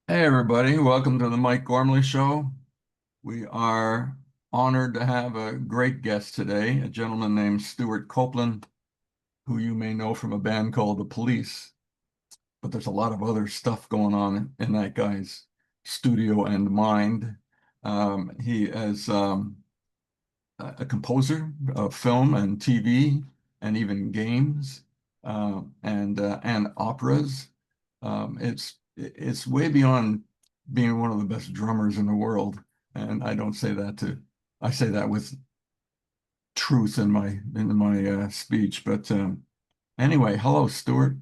Hey everybody, welcome to the Mike Gormley Show. We are honored to have a great guest today, a gentleman named Stewart Copeland, who you may know from a band called The Police, but there's a lot of other stuff going on in that guy's studio and mind. He is a composer of film and TV and even games and operas. It's way beyond being one of the best drummers in the world, and I say that with truth in my speech. But anyway, hello, Stuart.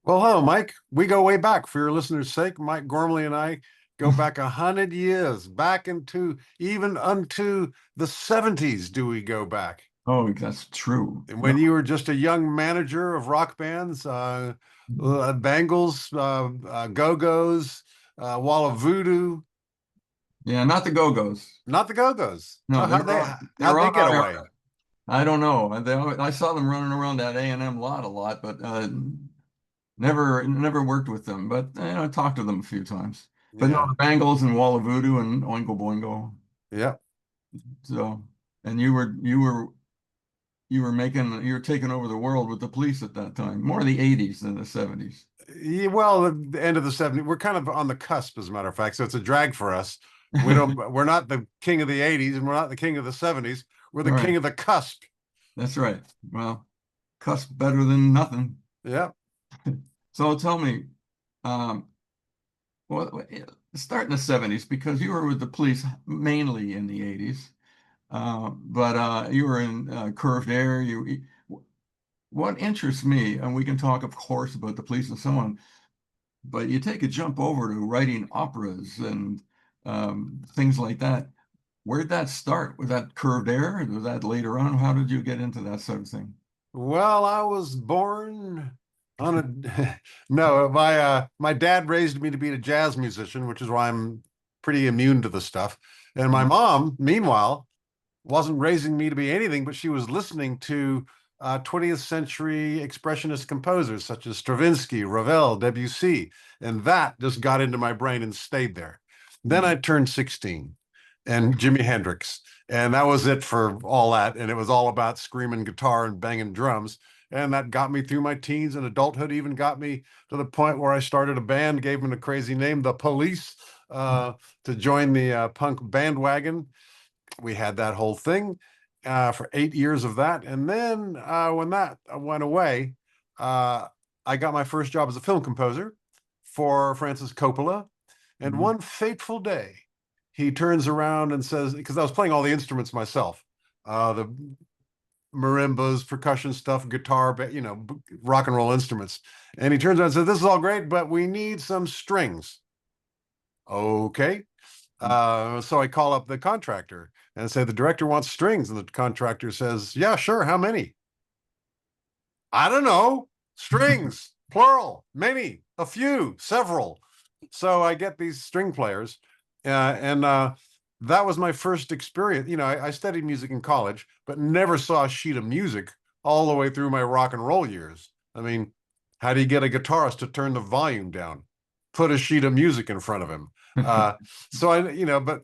Well, hello, Mike. We go way back. For your listeners' sake, Mike Gormley and I go back 100 years, back into even unto the 70s. Do we go back? Oh, that's true. And No, when you were just a young manager of rock bands, Bangles, Go-Go's, Wall of Voodoo, yeah, not the Go-Go's. not the Go-Go's. No, they How'd were they on get our away? era. I don't know. I saw them running around that A&M lot a lot, but never worked with them. But I talked to them a few times. But no, Yeah, the Bangles and Wall of Voodoo and Oingo Boingo. yeah. So, and you were taking over the world with the Police at that time, more in the 80s than the 70s. Well, the end of the 70s, we're kind of on the cusp, as a matter of fact. So it's a drag for us. We're not the king of the 80s and we're not the king of the 70s. We're All the right, king of the cusp. that's right. Well, cuss better than nothing. Yeah. So tell me, um, well, start in the 70s because you were with the Police mainly in the 80s. But you were in Curved Air. What interests me, and we can talk, of course, about the Police and so on, but you take a jump over to writing operas and things like that. Where'd that start? Was that Curved Air? Or was that later on? How did you get into that sort of thing? Well, I was born on a no, my dad raised me to be a jazz musician, which is why I'm pretty immune to the stuff. And my Mhm. mom, meanwhile, wasn't raising me to be anything, but she was listening to 20th century expressionist composers such as Stravinsky, Ravel, Debussy, and that just got into my brain and stayed there. Then I turned 16 and Jimi Hendrix, and that was it for all that. And it was all about screaming guitar and banging drums. And that got me through my teens and adulthood, even got me to the point where I started a band, gave them a crazy name, The Police, to join the punk bandwagon. We had that whole thing for 8 years of that. And then when that went away, uh, I got my first job as a film composer for Francis Coppola. And Mhm. one fateful day, he turns around and says, because I was playing all the instruments myself, the marimbas, percussion stuff, guitar, rock and roll instruments. And he turns around and says, "This is all great, but we need some strings." Okay. So I call up the contractor and say, "The director wants strings." And the contractor says, "Yeah, sure. How many?" "I don't know. Strings, plural, many, a few, several." So I get these string players, and that was my first experience. I studied music in college, but never saw a sheet of music all the way through my rock and roll years. I mean, how do you get a guitarist to turn the volume down? Put a sheet of music in front of him. Uh, so but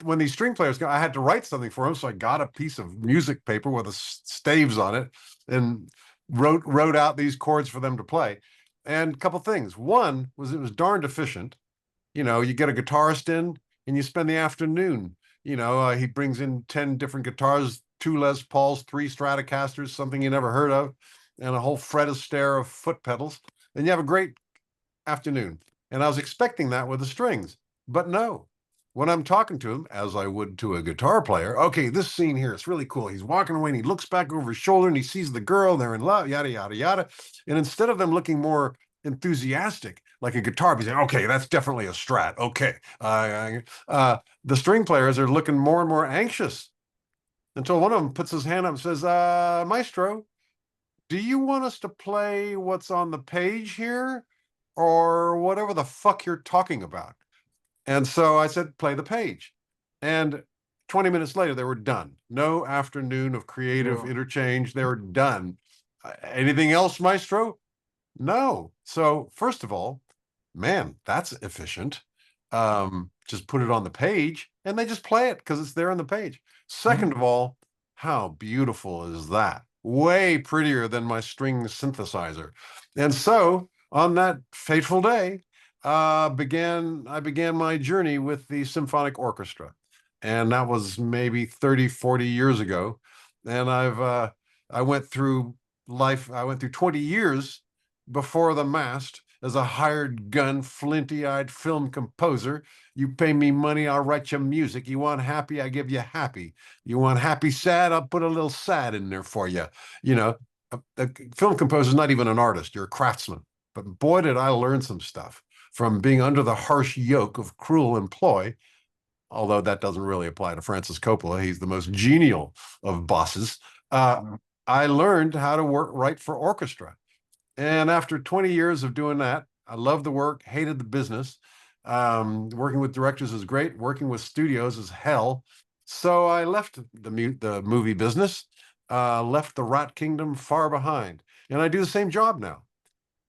when these string players I had to write something for them. So I got a piece of music paper with staves on it and wrote out these chords for them to play. And a couple things. One was it was darned efficient. You get a guitarist in and you spend the afternoon. He brings in 10 different guitars, two Les Pauls, three Stratocasters, something you never heard of, and a whole Fred Astaire of foot pedals. And you have a great afternoon. And I was expecting that with the strings, but no. When I'm talking to him, as I would to a guitar player, okay, this scene here, it's really cool. He's walking away and he looks back over his shoulder and he sees the girl, they're in love, yada, yada, yada. And instead of them looking more enthusiastic, like a guitar, he's saying, okay, that's definitely a Strat. Okay. The string players are looking more and more anxious until one of them puts his hand up and says, Maestro, do you want us to play what's on the page here or whatever the fuck you're talking about? And so I said, play the page. And 20 minutes later, they were done. No afternoon of creative Well, interchange. They were done. Anything else, Maestro? No. So, first of all, man, that's efficient. Just put it on the page and they just play it because it's there on the page. Yeah. Second of all, how beautiful is that? Way prettier than my string synthesizer. And so on that fateful day, I began my journey with the symphonic orchestra. And that was maybe 30, 40 years ago. And I went through life, I went through 20 years before the mast as a hired gun, flinty-eyed film composer. You pay me money, I'll write you music. You want happy, I give you happy. You want happy sad, I'll put a little sad in there for you. You know, a film composer is not even an artist, you're a craftsman. But boy, did I learn some stuff from being under the harsh yoke of cruel employ, although that doesn't really apply to Francis Coppola. He's the most genial of bosses. Uh, I learned how to write for orchestra. And after 20 years of doing that, I loved the work, hated the business. Working with directors is great. Working with studios is hell. So I left the movie business, left the rat kingdom far behind. And I do the same job now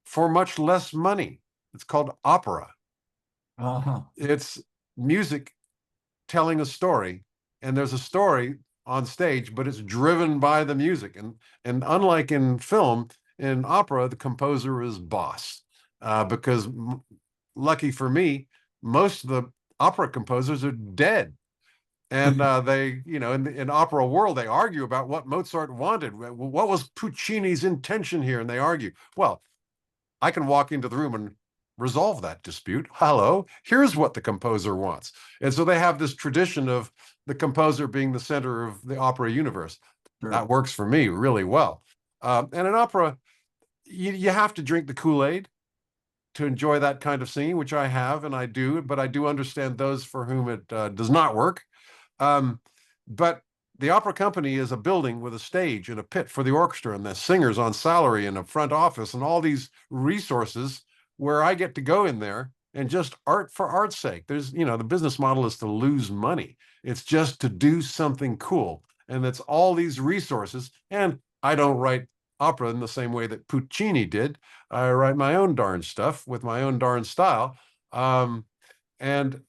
for much less money. It's called opera. Uh-huh. It's music telling a story, and there's a story on stage, but it's driven by the music. And unlike in film, in opera, the composer is boss. Because lucky for me, most of the opera composers are dead. And they, you know, in opera world, they argue about what Mozart wanted. What was Puccini's intention here? And they argue. Well, I can walk into the room and resolve that dispute. Hello, here's what the composer wants. And so they have this tradition of the composer being the center of the opera universe. Sure. That works for me really well. And in opera, you have to drink the Kool-Aid to enjoy that kind of singing, which I have and I do, but I do understand those for whom it does not work. But the opera company is a building with a stage and a pit for the orchestra and the singers on salary and a front office and all these resources where I get to go in there and just art for art's sake. There's, you know, the business model is to lose money. It's just to do something cool. And it's all these resources. And I don't write opera in the same way that Puccini did. I write my own darn stuff with my own darn style. And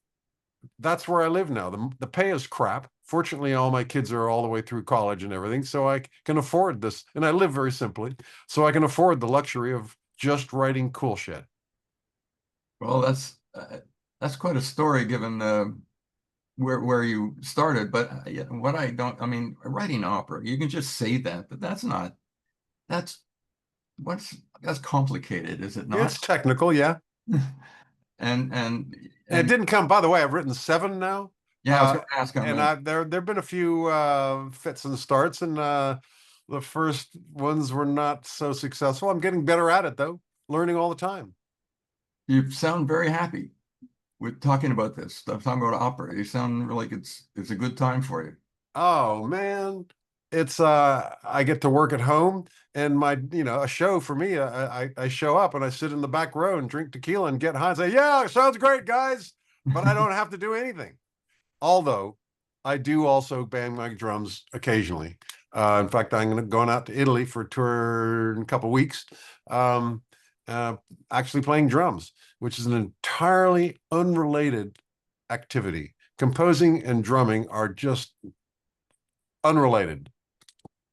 that's where I live now. The pay is crap. Fortunately, all my kids are all the way through college and everything, so I can afford this. And I live very simply, so I can afford the luxury of just writing cool shit. Well, that's quite a story given where you started. But yeah, what I don't, I mean, writing opera, you can just say that, but that's what's that's complicated, is it not? It's technical, yeah. And And it didn't come. By the way, I've written 7 now. yeah, I was going to ask on And that. there've been a few fits and starts, and the first ones were not so successful. I'm getting better at it though, learning all the time. You sound very happy with talking about this stuff, talking about opera. You sound like it's a good time for you. Oh man, it's I get to work at home, and my, you know, a show for me, I show up and I sit in the back row and drink tequila and get high and say, yeah, sounds great, guys, but I don't have to do anything. Although I do also bang my drums occasionally. In fact, I'm going out to Italy for a tour in a couple of weeks, um, uh, actually playing drums, which is an entirely unrelated activity. Composing and drumming are just unrelated.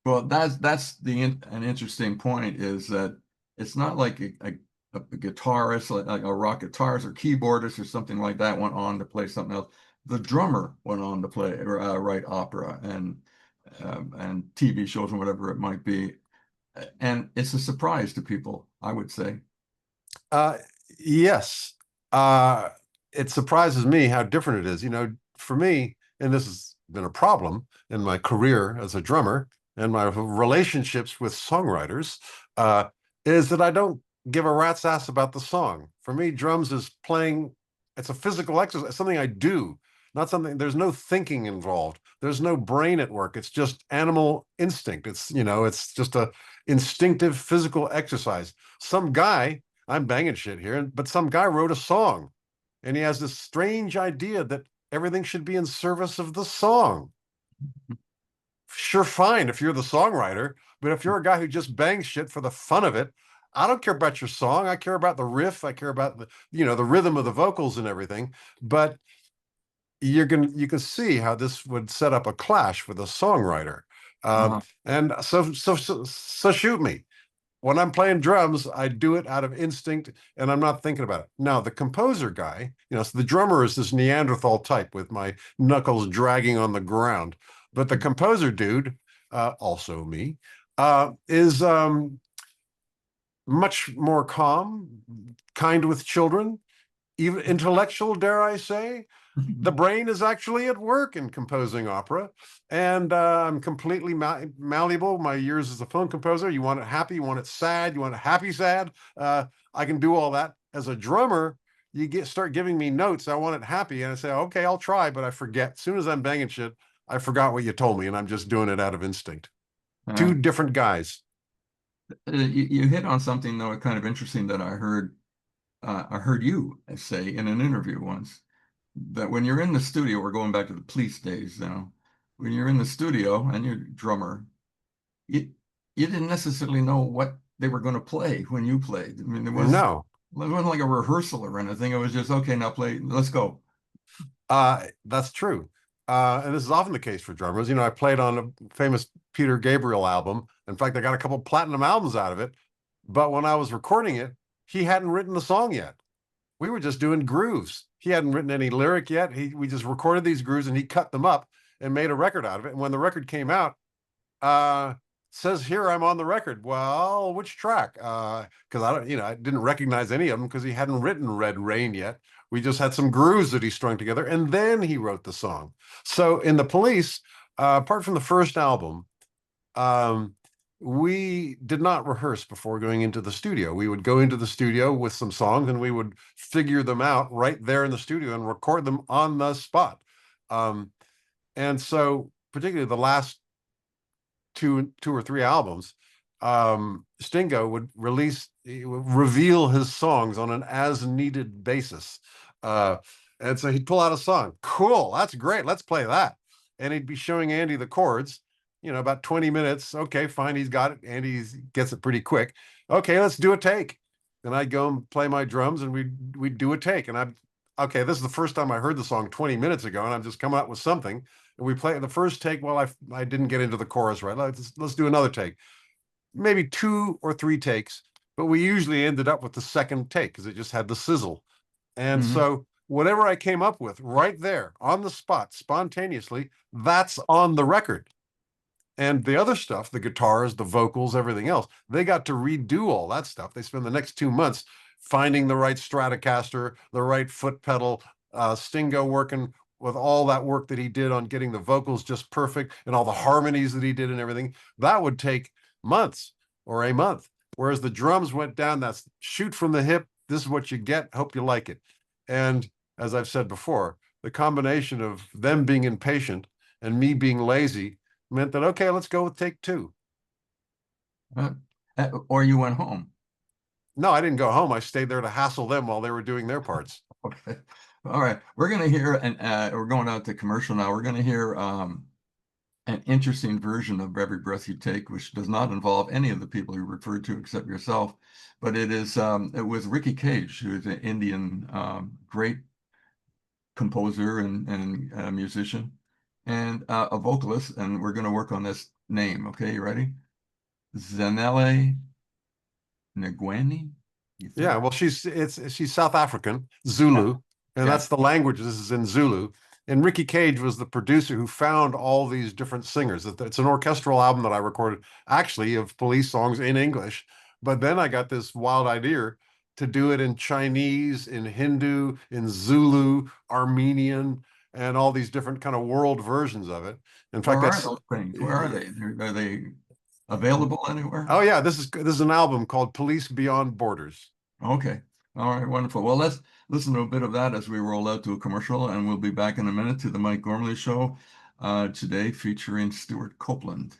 Well, an interesting point, is that it's not like a guitarist, like a rock guitarist or keyboardist or something like that went on to play something else. The drummer went on to play or write opera and TV shows and whatever it might be. And it's a surprise to people, I would say. Uh, yes. Uh, it surprises me how different it is. You know, for me, and this has been a problem in my career as a drummer and my relationships with songwriters, is that I don't give a rat's ass about the song. For me, drums is playing, it's a physical exercise, something I do, not something, there's no thinking involved. There's no brain at work. It's just animal instinct. It's, you know, it's just a instinctive physical exercise. Some guy, I'm banging shit here, but some guy wrote a song and he has this strange idea that everything should be in service of the song. Sure, fine if you're the songwriter, but if you're a guy who just bangs shit for the fun of it, I don't care about your song. I care about the riff. I care about the rhythm of the vocals and everything. But you can see how this would set up a clash with a songwriter. Uh, And so shoot me. When I'm playing drums, I do it out of instinct and I'm not thinking about it. Now, the composer guy, so the drummer is this Neanderthal type with my knuckles dragging on the ground. But the composer dude, also me, is much more calm, kind with children, even intellectual, dare I say. The brain is actually at work in composing opera, and I'm completely malleable. My years as a film composer, you want it happy, you want it sad, you want it happy sad. I can do all that. As a drummer, you start giving me notes. I want it happy, and I say, okay, I'll try, but I forget. As soon as I'm banging shit, I forgot what you told me, and I'm just doing it out of instinct. uh, Two different guys. you hit on something though, kind of interesting that I heard you say in an interview once that when you're in the studio, we're going back to the police days now. When you're in the studio and you're a drummer, you you didn't necessarily know what they were going to play when you played. I mean, No, it wasn't like a rehearsal or anything. It was just okay, now play, let's go. That's true. And this is often the case for drummers. I played on a famous Peter Gabriel album. In fact, I got a couple platinum albums out of it. But when I was recording it, he hadn't written the song yet. We were just doing grooves. He hadn't written any lyric yet. We just recorded these grooves and he cut them up and made a record out of it. And when the record came out, says here I'm on the record. Well, which track? Because I didn't recognize any of them because he hadn't written Red Rain yet. We just had some grooves that he strung together, and then he wrote the song. So in the Police, apart from the first album, um, we did not rehearse before going into the studio. We would go into the studio with some songs, and we would figure them out right there in the studio and record them on the spot. Um, and so, particularly the last two or three albums, Stingo would reveal his songs on an as needed basis. And so he'd pull out a song. Cool, that's great. Let's play that. And he'd be showing Andy the chords, about 20 minutes. Okay, fine, he's got it. Andy gets it pretty quick. Okay, let's do a take. And I'd go and play my drums and we'd do a take. And okay, this is the first time I heard the song 20 minutes ago, and I'm just coming up with something. And we play the first take. Well, I didn't get into the chorus right. Let's do another take. Maybe 2 or 3 takes, but we usually ended up with the second take because it just had the sizzle. And Mhm. so whatever I came up with right there on the spot, spontaneously, that's on the record. And the other stuff, the guitars, the vocals, everything else, they got to redo all that stuff. They spend the next 2 months finding the right Stratocaster, the right foot pedal, Stingo working with all that work that he did on getting the vocals just perfect and all the harmonies that he did and everything. That would take months or a month. Whereas the drums went down, that's shoot from the hip. This is what you get. Hope you like it. And as I've said before, the combination of them being impatient and me being lazy meant that, okay, let's go with take 2. Uh, or you went home. No, I didn't go home. I stayed there to hassle them while they were doing their parts. Okay. All right. We're going to hear, and we're going out to commercial now. We're going to hear an interesting version of Every Breath You Take, which does not involve any of the people you referred to except yourself. But it is with Ricky Cage, who is an Indian great composer and musician and a vocalist. And we're going to work on this name. Okay, you ready? Zanele Ngweni, you think? Yeah, well, she's South African, Yeah, Zulu, and yeah. that's the language. This is in Zulu. And Ricky Cage was the producer who found all these different singers. It's an orchestral album that I recorded, actually, of Police songs in English. But then I got this wild idea to do it in Chinese, in Hindu, in Zulu, Armenian, and all these different kind of world versions of it. In Where fact, are that's those things? Where are they? Are they available anywhere? oh yeah, this is an album called Police Beyond Borders. Okay. All right, wonderful. Well, let's listen to a bit of that as we roll out to a commercial, and we'll be back in a minute to the Mike Gormley Show today featuring Stewart Copeland.